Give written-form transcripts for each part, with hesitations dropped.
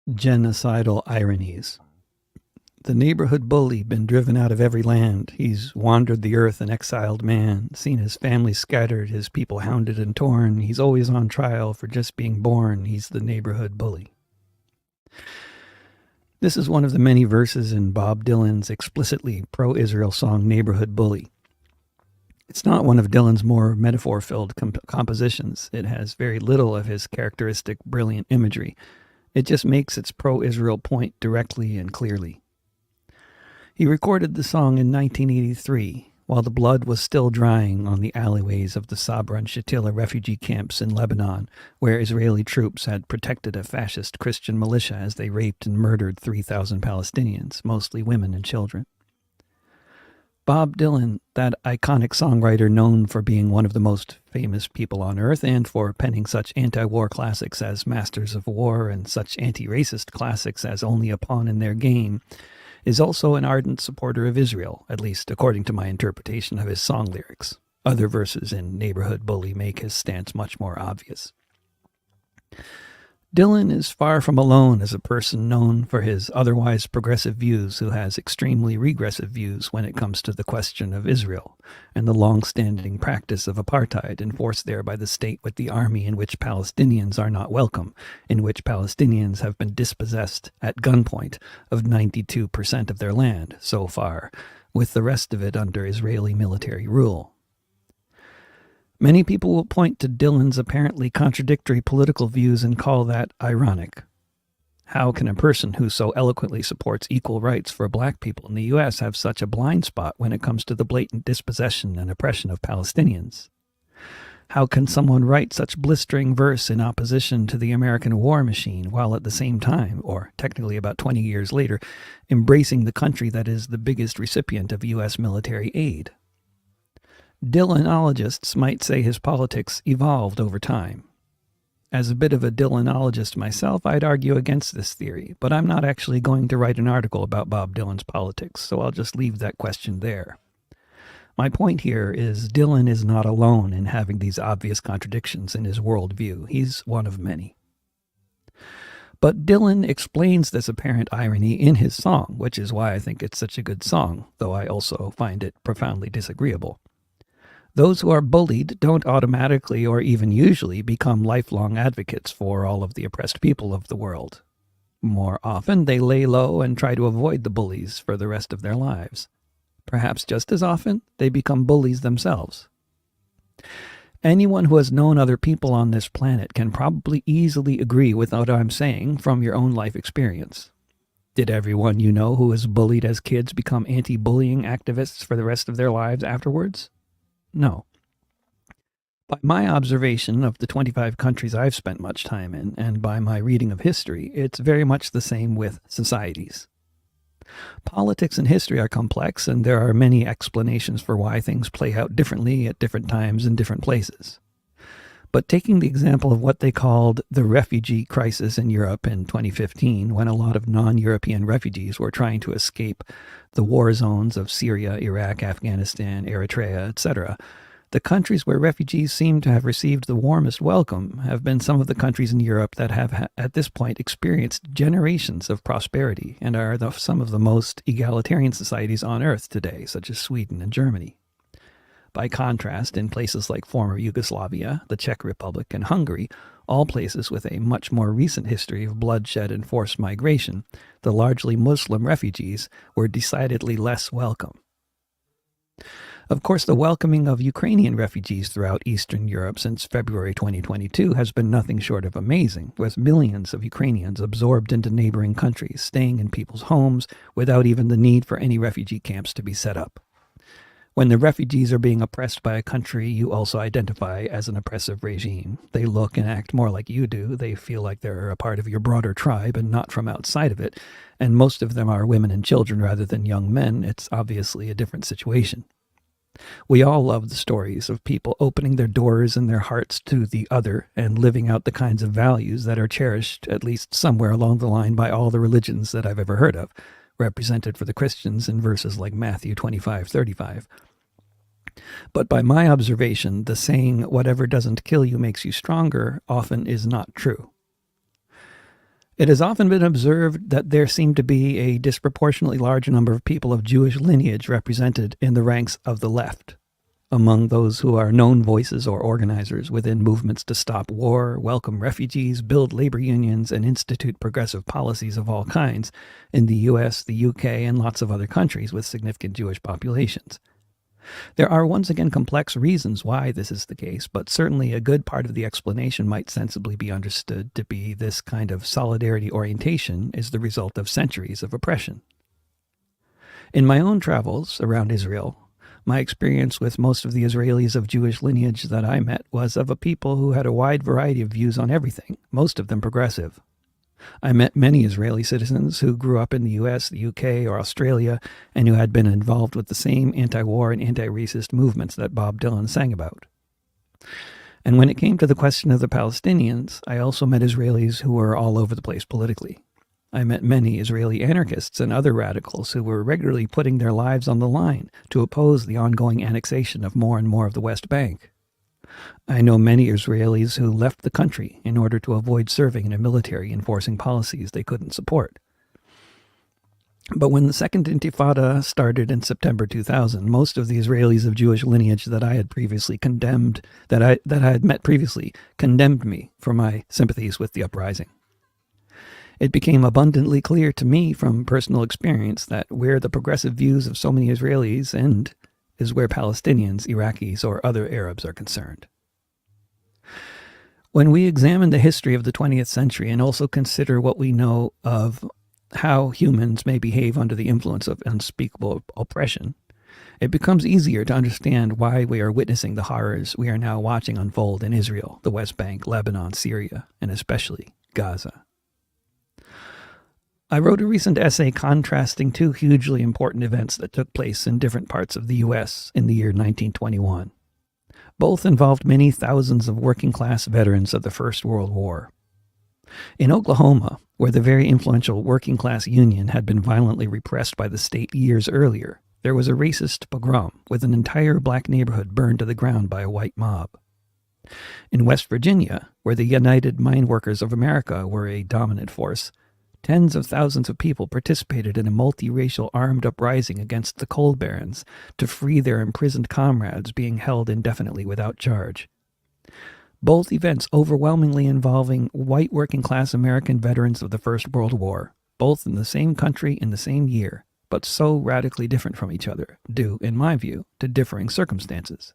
Genocidal Ironies. The neighborhood bully, been driven out of every land. He's wandered the earth an exiled man, seen his family scattered, his people hounded and torn. He's always on trial for just being born. He's the neighborhood bully. This is one of the many verses in Bob Dylan's explicitly pro-Israel song Neighborhood Bully. It's not one of Dylan's more metaphor-filled compositions. It has very little of his characteristic brilliant imagery. It just makes its pro-Israel point directly and clearly. He recorded the song in 1983, while the blood was still drying on the alleyways of the Sabra and Shatila refugee camps in Lebanon, where Israeli troops had protected a fascist Christian militia as they raped and murdered 3,000 Palestinians, mostly women and children. Bob Dylan, that iconic songwriter known for being one of the most famous people on earth and for penning such anti-war classics as Masters of War and such anti-racist classics as Only a Pawn in Their Game, is also an ardent supporter of Israel, at least according to my interpretation of his song lyrics. Other verses in Neighborhood Bully make his stance much more obvious. Dylan is far from alone as a person known for his otherwise progressive views who has extremely regressive views when it comes to the question of Israel and the long-standing practice of apartheid enforced there by the state with the army, in which Palestinians are not welcome, in which Palestinians have been dispossessed at gunpoint of 92% of their land so far, with the rest of it under Israeli military rule. Many people will point to Dylan's apparently contradictory political views and call that ironic. How can a person who so eloquently supports equal rights for black people in the U.S. have such a blind spot when it comes to the blatant dispossession and oppression of Palestinians? How can someone write such blistering verse in opposition to the American war machine while at the same time, or technically about 20 years later, embracing the country that is the biggest recipient of U.S. military aid? Dylanologists might say his politics evolved over time. As a bit of a Dylanologist myself, I'd argue against this theory, but I'm not actually going to write an article about Bob Dylan's politics, so I'll just leave that question there. My point here is Dylan is not alone in having these obvious contradictions in his worldview. He's one of many. But Dylan explains this apparent irony in his song, which is why I think it's such a good song, though I also find it profoundly disagreeable. Those who are bullied don't automatically or even usually become lifelong advocates for all of the oppressed people of the world. More often, they lay low and try to avoid the bullies for the rest of their lives. Perhaps just as often, they become bullies themselves. Anyone who has known other people on this planet can probably easily agree with what I'm saying from your own life experience. Did everyone you know who was bullied as kids become anti-bullying activists for the rest of their lives afterwards? No. By my observation of the 25 countries I've spent much time in, and by my reading of history, it's very much the same with societies. Politics and history are complex, and there are many explanations for why things play out differently at different times in different places. But taking the example of what they called the refugee crisis in Europe in 2015, when a lot of non-European refugees were trying to escape the war zones of Syria, Iraq, Afghanistan, Eritrea, etc., the countries where refugees seem to have received the warmest welcome have been some of the countries in Europe that have, at this point, experienced generations of prosperity and are some of the most egalitarian societies on earth today, such as Sweden and Germany. By contrast, in places like former Yugoslavia, the Czech Republic, and Hungary, all places with a much more recent history of bloodshed and forced migration, the largely Muslim refugees were decidedly less welcome. Of course, the welcoming of Ukrainian refugees throughout Eastern Europe since February 2022 has been nothing short of amazing, with millions of Ukrainians absorbed into neighboring countries, staying in people's homes without even the need for any refugee camps to be set up. When the refugees are being oppressed by a country you also identify as an oppressive regime, they look and act more like you do. They feel like they're a part of your broader tribe and not from outside of it, and most of them are women and children rather than young men. It's obviously a different situation. We all love the stories of people opening their doors and their hearts to the other and living out the kinds of values that are cherished, at least somewhere along the line, by all the religions that I've ever heard of, represented for the Christians in verses like Matthew 25:35. But by my observation, the saying, "whatever doesn't kill you makes you stronger," often is not true. It has often been observed that there seem to be a disproportionately large number of people of Jewish lineage represented in the ranks of the left, among those who are known voices or organizers within movements to stop war, welcome refugees, build labor unions, and institute progressive policies of all kinds in the US, the UK, and lots of other countries with significant Jewish populations. There are once again complex reasons why this is the case, but certainly a good part of the explanation might sensibly be understood to be this kind of solidarity orientation is the result of centuries of oppression. In my own travels around Israel, my experience with most of the Israelis of Jewish lineage that I met was of a people who had a wide variety of views on everything, most of them progressive. I met many Israeli citizens who grew up in the US, the UK, or Australia, and who had been involved with the same anti-war and anti-racist movements that Bob Dylan sang about. And when it came to the question of the Palestinians, I also met Israelis who were all over the place politically. I met many Israeli anarchists and other radicals who were regularly putting their lives on the line to oppose the ongoing annexation of more and more of the West Bank. I know many Israelis who left the country in order to avoid serving in a military enforcing policies they couldn't support. But when the Second Intifada started in September 2000, most of the Israelis of Jewish lineage that I had previously condemned, that I had met previously, condemned me for my sympathies with the uprising. It became abundantly clear to me from personal experience that where the progressive views of so many Israelis end is where Palestinians, Iraqis, or other Arabs are concerned. When we examine the history of the 20th century and also consider what we know of how humans may behave under the influence of unspeakable oppression, it becomes easier to understand why we are witnessing the horrors we are now watching unfold in Israel, the West Bank, Lebanon, Syria, and especially Gaza. I wrote a recent essay contrasting two hugely important events that took place in different parts of the U.S. in the year 1921. Both involved many thousands of working-class veterans of the First World War. In Oklahoma, where the very influential working-class union had been violently repressed by the state years earlier, there was a racist pogrom with an entire black neighborhood burned to the ground by a white mob. In West Virginia, where the United Mine Workers of America were a dominant force, tens of thousands of people participated in a multiracial armed uprising against the coal barons to free their imprisoned comrades being held indefinitely without charge. Both events overwhelmingly involving white working-class American veterans of the First World War, both in the same country in the same year, but so radically different from each other, due, in my view, to differing circumstances.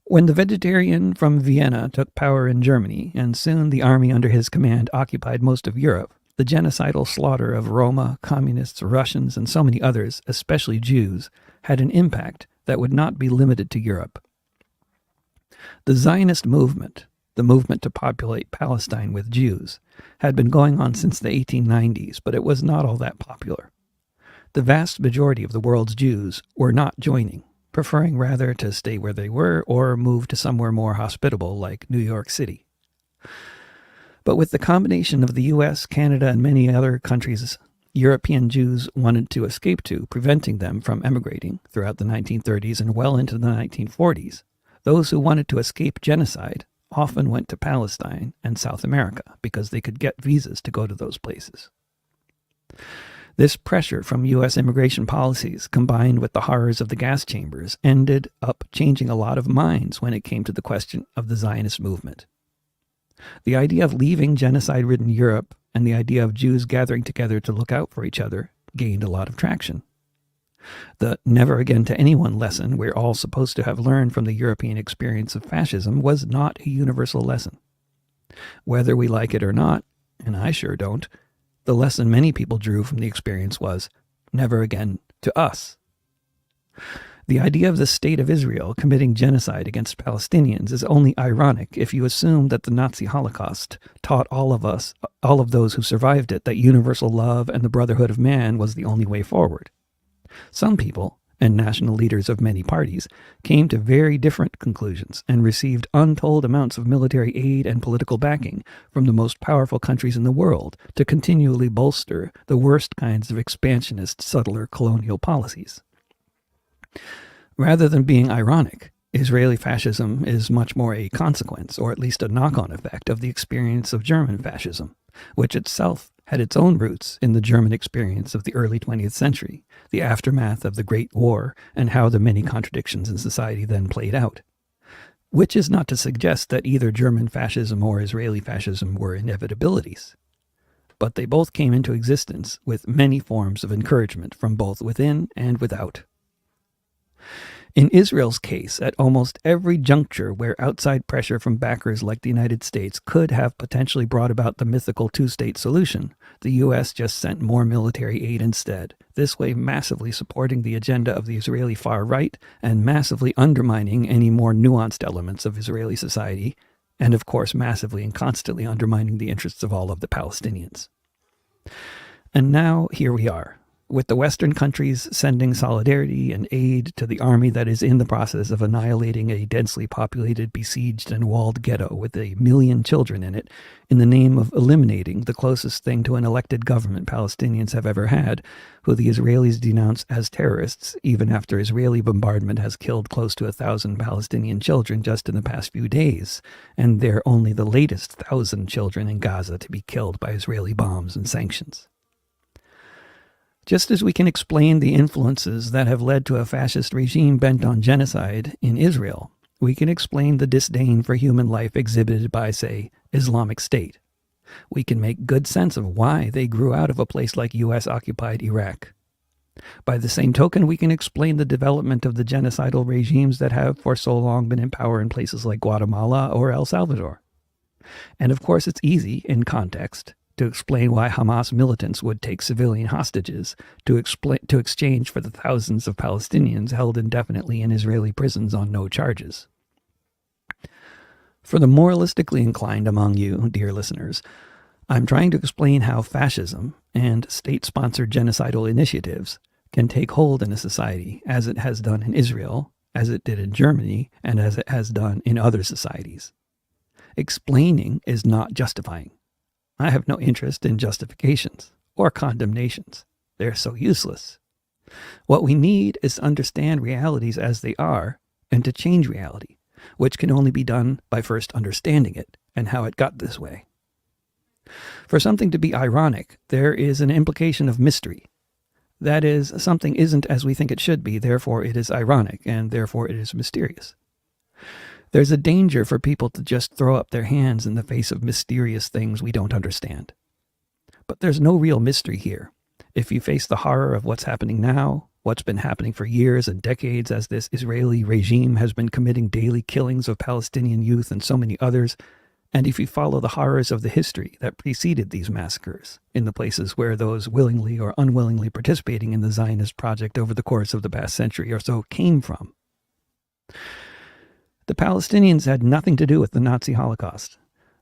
When the vegetarian from Vienna took power in Germany, and soon the army under his command occupied most of Europe, the genocidal slaughter of Roma, communists, Russians, and so many others, especially Jews, had an impact that would not be limited to Europe. The Zionist movement, the movement to populate Palestine with Jews, had been going on since the 1890s, but it was not all that popular. The vast majority of the world's Jews were not joining, preferring rather to stay where they were or move to somewhere more hospitable like New York City. But with the combination of the US, Canada, and many other countries European Jews wanted to escape to, preventing them from emigrating throughout the 1930s and well into the 1940s, those who wanted to escape genocide often went to Palestine and South America because they could get visas to go to those places. This pressure from U.S. immigration policies, combined with the horrors of the gas chambers, ended up changing a lot of minds when it came to the question of the Zionist movement. The idea of leaving genocide-ridden Europe and the idea of Jews gathering together to look out for each other gained a lot of traction. The never again to anyone lesson we're all supposed to have learned from the European experience of fascism was not a universal lesson. Whether we like it or not, and I sure don't, the lesson many people drew from the experience was, never again to us. The idea of the State of Israel committing genocide against Palestinians is only ironic if you assume that the Nazi Holocaust taught all of those who survived it, that universal love and the brotherhood of man was the only way forward. Some people, and national leaders of many parties, came to very different conclusions and received untold amounts of military aid and political backing from the most powerful countries in the world to continually bolster the worst kinds of expansionist, subtler colonial policies. Rather than being ironic, Israeli fascism is much more a consequence, or at least a knock-on effect, of the experience of German fascism, which itself had its own roots in the German experience of the early 20th century, the aftermath of the Great War, and how the many contradictions in society then played out. Which is not to suggest that either German fascism or Israeli fascism were inevitabilities. But they both came into existence with many forms of encouragement from both within and without. In Israel's case, at almost every juncture where outside pressure from backers like the United States could have potentially brought about the mythical two-state solution, the U.S. just sent more military aid instead, this way massively supporting the agenda of the Israeli far right and massively undermining any more nuanced elements of Israeli society, and of course massively and constantly undermining the interests of all of the Palestinians. And now here we are, with the Western countries sending solidarity and aid to the army that is in the process of annihilating a densely populated, besieged, and walled ghetto with 1 million children in it, in the name of eliminating the closest thing to an elected government Palestinians have ever had, who the Israelis denounce as terrorists, even after Israeli bombardment has killed close to 1,000 Palestinian children just in the past few days, and they're only the latest 1,000 children in Gaza to be killed by Israeli bombs and sanctions. Just as we can explain the influences that have led to a fascist regime bent on genocide in Israel, we can explain the disdain for human life exhibited by, say, Islamic State. We can make good sense of why they grew out of a place like U.S.-occupied Iraq. By the same token, we can explain the development of the genocidal regimes that have for so long been in power in places like Guatemala or El Salvador. And of course, it's easy, in context, to explain why Hamas militants would take civilian hostages to exchange for the thousands of Palestinians held indefinitely in Israeli prisons on no charges. For the moralistically inclined among you, dear listeners, I'm trying to explain how fascism and state-sponsored genocidal initiatives can take hold in a society, as it has done in Israel, as it did in Germany, and as it has done in other societies. Explaining is not justifying. I have no interest in justifications or condemnations. They're so useless. What we need is to understand realities as they are and to change reality, which can only be done by first understanding it and how it got this way. For something to be ironic, there is an implication of mystery. That is, something isn't as we think it should be, therefore it is ironic, and therefore it is mysterious. There's a danger for people to just throw up their hands in the face of mysterious things we don't understand. But there's no real mystery here. If you face the horror of what's happening now, what's been happening for years and decades as this Israeli regime has been committing daily killings of Palestinian youth and so many others, and if you follow the horrors of the history that preceded these massacres, in the places where those willingly or unwillingly participating in the Zionist project over the course of the past century or so came from, the Palestinians had nothing to do with the Nazi Holocaust,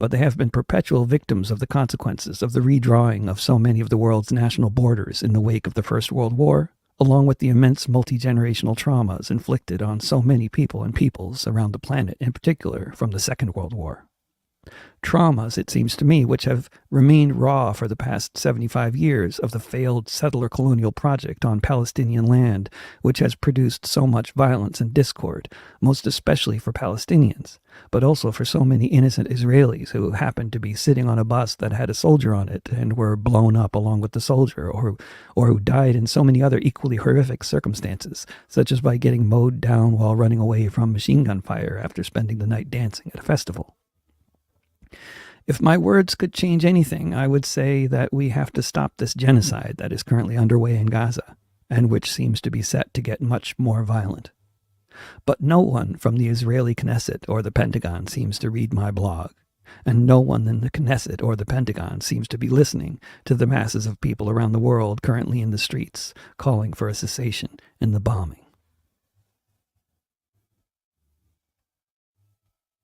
but they have been perpetual victims of the consequences of the redrawing of so many of the world's national borders in the wake of the First World War, along with the immense multi-generational traumas inflicted on so many people and peoples around the planet, in particular from the Second World War. Traumas, it seems to me, which have remained raw for the past 75 years of the failed settler colonial project on Palestinian land, which has produced so much violence and discord, most especially for Palestinians, but also for so many innocent Israelis who happened to be sitting on a bus that had a soldier on it and were blown up along with the soldier, or who died in so many other equally horrific circumstances, such as by getting mowed down while running away from machine gun fire after spending the night dancing at a festival. If my words could change anything, I would say that we have to stop this genocide that is currently underway in Gaza, and which seems to be set to get much more violent. But no one from the Israeli Knesset or the Pentagon seems to read my blog, and no one in the Knesset or the Pentagon seems to be listening to the masses of people around the world currently in the streets calling for a cessation in the bombing.